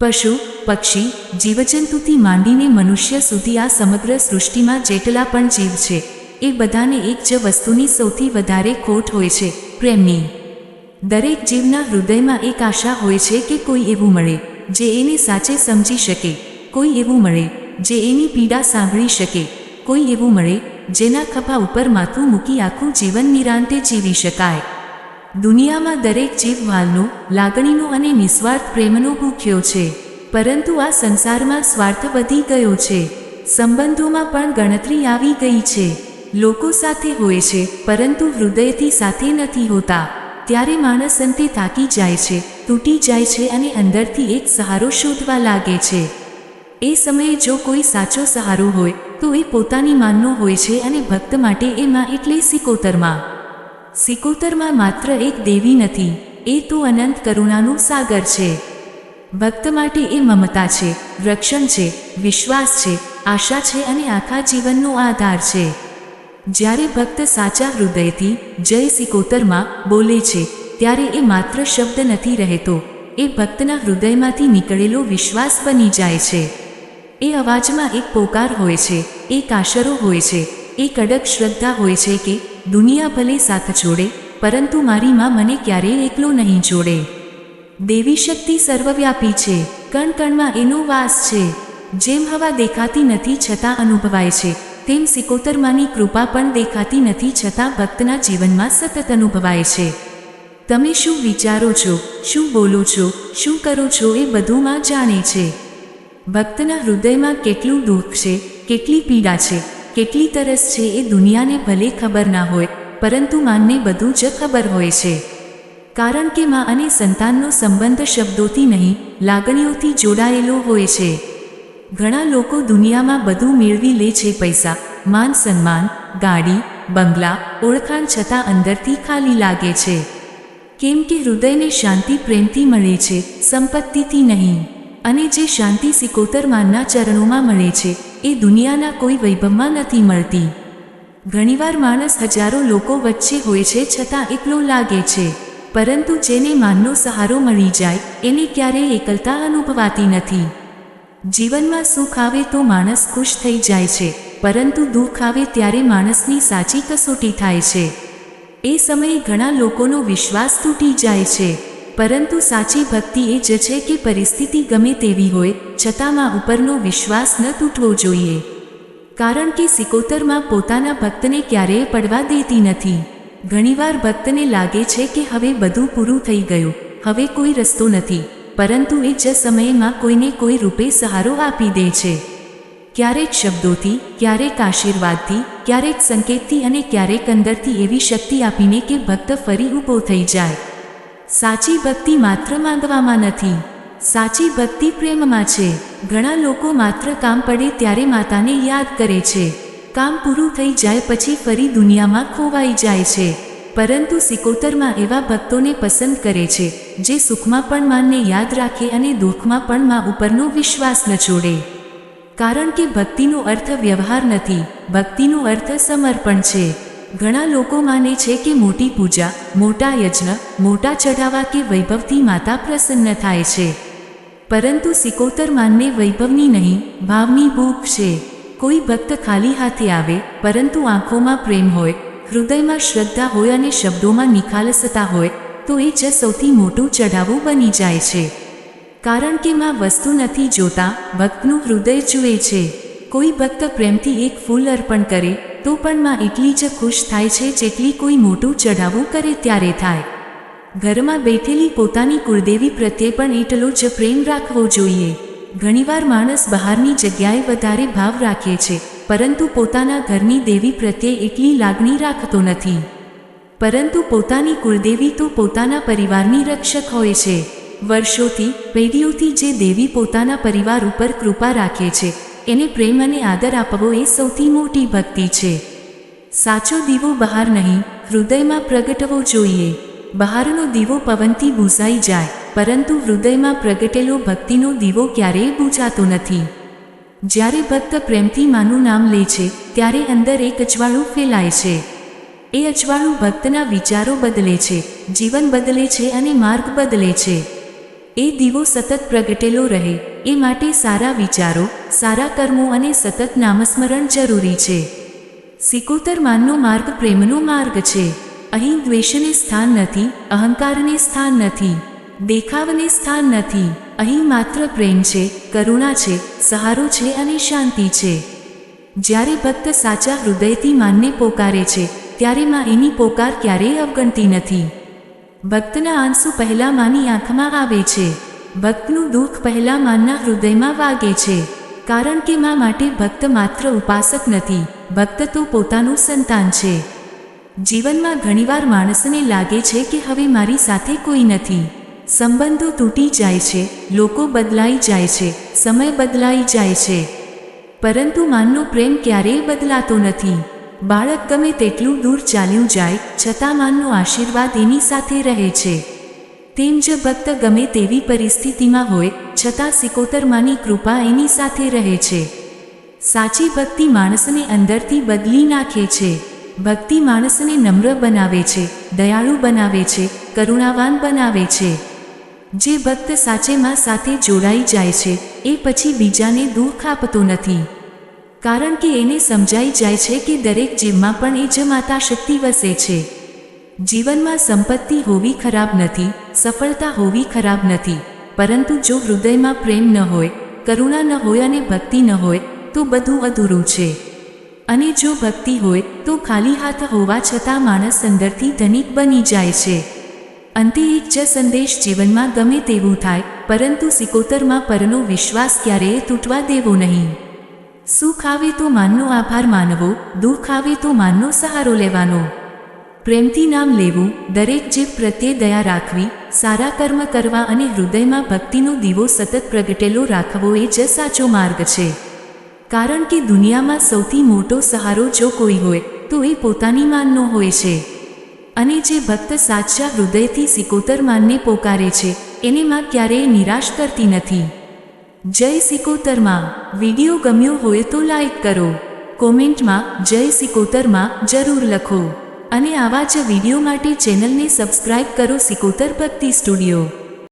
પશુ, પક્ષી, જીવજંતુથી માંડીને મનુષ્ય સુધી આ સમગ્ર સૃષ્ટિમાં જેટલા પણ જીવ છે એ બધાને એક જ વસ્તુની સૌથી વધારે ખોટ હોય છે, પ્રેમની. દરેક જીવના હૃદયમાં એક આશા હોય છે કે કોઈ એવું મળે જે એને સાચે સમજી શકે, કોઈ એવું મળે જે એની પીડા સાંભળી શકે, કોઈ એવું મળે જેના ખભા ઉપર માથું મૂકી આખું જીવન નિરાંતે જીવી શકાય. દુનિયામાં દરેક જીવ વાલનો, લાગણીનો અને નિસ્વાર્થ પ્રેમનો ભૂખ્યો છે. પરંતુ આ સંસારમાં સ્વાર્થ વધી ગયો છે. સંબંધોમાં પણ ગણતરી આવી ગઈ છે. લોકો સાથે હોય છે પરંતુ હૃદયથી સાથે નથી હોતા. ત્યારે માણસ અંતે થાકી જાય છે, તૂટી જાય છે અને અંદરથી એક સહારો શોધવા લાગે છે. એ સમયે જો કોઈ સાચો સહારો હોય તો એ પોતાની માનનો હોય છે અને ભક્ત માટે એ માં એટલે સિકોતરમાં. સિકોતરમાં માત્ર એક દેવી નથી, એ તો અનંત કરુણાનું સાગર છે. ભક્ત માટે એ મમતા છે, રક્ષણ છે, વિશ્વાસ છે, આશા છે અને આખા જીવનનો આધાર છે. જ્યારે ભક્ત સાચા હૃદયથી જય સિકોતરમાં બોલે છે ત્યારે એ માત્ર શબ્દ નથી રહેતો, એ ભક્તના હૃદયમાંથી નીકળેલો વિશ્વાસ બની જાય છે. એ અવાજમાં એક પોકાર હોય છે, એક આશરો હોય છે, એક અડગ શ્રદ્ધા હોય છે કે દુનિયા ભલે સાથ છોડે પરંતુ મારી માં મને ક્યારેય એકલો નહીં છોડે. દેવી શક્તિ સર્વવ્યાપી છે, કણ કણમાં એનો વાસ છે. જેમ હવા દેખાતી નથી છતાં અનુભવાય છે, તેમ સિકોતરમાંની કૃપા પણ દેખાતી નથી છતાં ભક્તના જીવનમાં સતત અનુભવાય છે. તમે શું વિચારો છો, શું બોલો છો, શું કરો છો એ બધું માં જાણે છે. ભક્તના હૃદયમાં કેટલું દુઃખ છે, કેટલી પીડા છે, કેટલી તરસ છે એ દુનિયાને ભલે ખબર ના હોય પરંતુ માનને બધું જ ખબર હોય છે. કારણ કે માં અને સંતાનનો સંબંધ શબ્દોથી નહીં, લાગણીઓથી જોડાયેલો હોય છે. ઘણા લોકો દુનિયામાં બધું મેળવી લે છે, પૈસા, માન સન્માન, ગાડી, બંગલા, ઓળખાણ, છતાં અંદરથી ખાલી લાગે છે. કેમ કે હૃદયને શાંતિ પ્રેમથી મળે છે, સંપત્તિથી નહીં. અને જે શાંતિ સિકોતરમાંના ચરણોમાં મળે છે એ દુનિયાના કોઈ વૈભવમાં નથી મળતી. ઘણીવાર માણસ હજારો લોકો વચ્ચે હોય છે છતાં એકલો લાગે છે, પરંતુ જેને માનનો સહારો મળી જાય એને ક્યારેય એકલતા અનુભવાતી નથી. જીવનમાં સુખ આવે તો માણસ ખુશ થઈ જાય છે, પરંતુ દુઃખ આવે ત્યારે માણસની સાચી કસોટી થાય છે. એ સમયે ઘણા લોકોનો વિશ્વાસ તૂટી જાય છે. પરંતુ સાચી ભક્તિ એ જ છે કે પરિસ્થિતિ ગમે તેવી હોય છતાં માં ઉપરનો વિશ્વાસ ન તૂટવો જોઈએ. કારણ કે સિકોતરમાં પોતાના ભક્તને ક્યારેય પડવા દેતી નથી. ઘણીવાર ભક્તને લાગે છે કે હવે બધું પૂરું થઈ ગયું, હવે કોઈ રસ્તો નથી, પરંતુ એ જ સમયમાં કોઈને કોઈ રૂપે સહારો આપી દે છે. ક્યારેક શબ્દોથી, ક્યારેક આશીર્વાદથી, ક્યારેક સંકેતથી અને ક્યારેક અંદરથી એવી શક્તિ આપીને કે ભક્ત ફરી ઊભો થઈ જાય. સાચી ભક્તિ માત્ર માંગવામાં નથી, સાચી ભક્તિ પ્રેમમાં છે. ઘણા લોકો માત્ર કામ પડે ત્યારે માતાને યાદ કરે છે, કામ પૂરું થઈ જાય પછી ફરી દુનિયામાં ખોવાઈ જાય છે. પરંતુ સિકોતરમાં એવા ભક્તોને પસંદ કરે છે જે સુખમાં પણ માનને યાદ રાખે અને દુઃખમાં પણ માં ઉપરનો વિશ્વાસ ન છોડે. કારણ કે ભક્તિનો અર્થ વ્યવહાર નથી, ભક્તિનો અર્થ સમર્પણ છે. ઘણા લોકો માને છે કે મોટી પૂજા, મોટા યજ્ઞ, મોટા ચઢાવા કે વૈભવથી માતા પ્રસન્ન થાય છે. પરંતુ સિકોતર માનને વૈભવની નહીં, ભાવની ભૂખ છે. કોઈ ભક્ત ખાલી હાથે આવે પરંતુ આંખોમાં પ્રેમ હોય, હૃદયમાં શ્રદ્ધા હોય અને શબ્દોમાં નિખાલસતા હોય તો એ જ સૌથી મોટું ચઢાવું બની જાય છે. કારણ કે માં વસ્તુ નથી જોતા, ભક્તનું હૃદય જુએ છે. કોઈ ભક્ત પ્રેમથી એક ફૂલ અર્પણ કરે તો પણ માં એટલી જ ખુશ થાય છે જેટલી કોઈ મોટું ચઢાવું કરે ત્યારે થાય. ઘરમાં બેઠેલી પોતાની કુળદેવી પ્રત્યે પણ એટલો જ પ્રેમ રાખવો જોઈએ. ઘણીવાર માણસ બહારની જગ્યાએ વધારે ભાવ રાખે છે પરંતુ પોતાના ઘરની દેવી પ્રત્યે એટલી લાગણી રાખતો નથી. પરંતુ પોતાની કુળદેવી તો પોતાના પરિવારની રક્ષક હોય છે. વર્ષોથી, પેઢીઓથી જે દેવી પોતાના પરિવાર ઉપર કૃપા રાખે છે એને પ્રેમ અને આદર આપવો એ સૌથી મોટી ભક્તિ છે. સાચો દીવો બહાર નહીં, હૃદયમાં પ્રગટવો જોઈએ. બહારનો દીવો પવનથી બુઝાઈ જાય પરંતુ હૃદયમાં પ્રગટેલો ભક્તિનો દીવો ક્યારેય બુઝાતો નથી. જ્યારે ભક્ત પ્રેમથી માનું નામ લે છે ત્યારે અંદર એક અજવાળું ફેલાય છે. એ અજવાળું ભક્તના વિચારો બદલે છે, જીવન બદલે છે અને માર્ગ બદલે છે. એ દીવો સતત પ્રગટેલો રહે એ માટે સારા વિચારો, સારા કર્મો અને સતત નામસ્મરણ જરૂરી છે. સિકોતર માનનો માર્ગ પ્રેમનો માર્ગ છે. અહીં દ્વેષને સ્થાન નથી, અહંકારને સ્થાન નથી, દેખાવને સ્થાન નથી. અહીં માત્ર પ્રેમ છે, કરુણા છે, સહારો છે અને શાંતિ છે. જ્યારે ભક્ત સાચા હૃદયથી માનને પોકારે છે ત્યારે માં એની પોકાર ક્યારેય અવગણતી નથી. ભક્તના આંસુ પહેલા માની આંખમાં આવે છે. ભક્તનું દુઃખ પહેલા માના હૃદયમાં વાગે છે. કારણ કે માં માટે ભક્ત માત્ર ઉપાસક નથી, ભક્ત તો પોતાનું સંતાન છે. જીવનમાં ઘણીવાર માણસને લાગે છે કે હવે મારી સાથે કોઈ નથી. સંબંધો તૂટી જાય છે, લોકો બદલાઈ જાય છે, સમય બદલાઈ જાય છે, પરંતુ માનનો પ્રેમ ક્યારેય બદલાતો નથી. બાળક ગમે તેટલું દૂર ચાલ્યું જાય છતાં માનનો આશીર્વાદ એની સાથે રહે છે. તેમ જ ભક્ત ગમે તેવી પરિસ્થિતિમાં હોય છતાં સિકોતર માની કૃપા એની સાથે રહે છે. સાચી ભક્તિ માણસને અંદરથી બદલી નાખે છે. ભક્તિ માણસને નમ્ર બનાવે છે, દયાળુ બનાવે છે, કરુણાવાન બનાવે છે. જે ભક્ત સાચેમાં સાથે જોડાઈ જાય છે એ પછી બીજાને દુઃખ આપતો નથી. કારણ કે એને સમજાઈ જાય છે કે દરેક જીવમાં પણ એ જ માતા શક્તિ વસે છે. જીવનમાં સંપત્તિ હોવી ખરાબ નથી, સફળતા હોવી ખરાબ નથી, પરંતુ જો હૃદયમાં પ્રેમ ન હોય, કરુણા ન હોય અને ભક્તિ ન હોય તો બધું અધૂરું છે. અને જો ભક્તિ હોય તો ખાલી હાથ હોવા છતાં માણસ અંદરથી ધનિક બની જાય છે. અંતે એક જ સંદેશ જીવનમાં ગમે તેવું થાય, પરંતુ સિકોતરમાં પરનો વિશ્વાસ ક્યારેય તૂટવા દેવો નહીં. સુખ આવે તો માનનો આભાર માનવો, દુઃખ આવે તો માનનો સહારો લેવાનો. પ્રેમથી નામ લેવું, દરેક જીવ પ્રત્યે દયા રાખવી, સારા કર્મ કરવા અને હૃદયમાં ભક્તિનો દીવો સતત પ્રગટેલો રાખવો એ જ સાચો માર્ગ છે. કારણ કે દુનિયામાં સૌથી મોટો સહારો જો કોઈ હોય તો એ પોતાની માનનો હોય છે. અને જે ભક્ત સાચા હૃદયથી સિકોતર માનને પોકારે છે એને માં ક્યારેય નિરાશ કરતી નથી. જય સિકોતર માં. વિડીયો ગમ્યો હોય તો લાઈક કરો, કોમેન્ટમાં જય સિકોતર માં જરૂર લખો અને આવા જ વિડીયો માટે ચેનલને સબસ્ક્રાઇબ કરો સિકોતર ભક્તિ સ્ટુડિયો.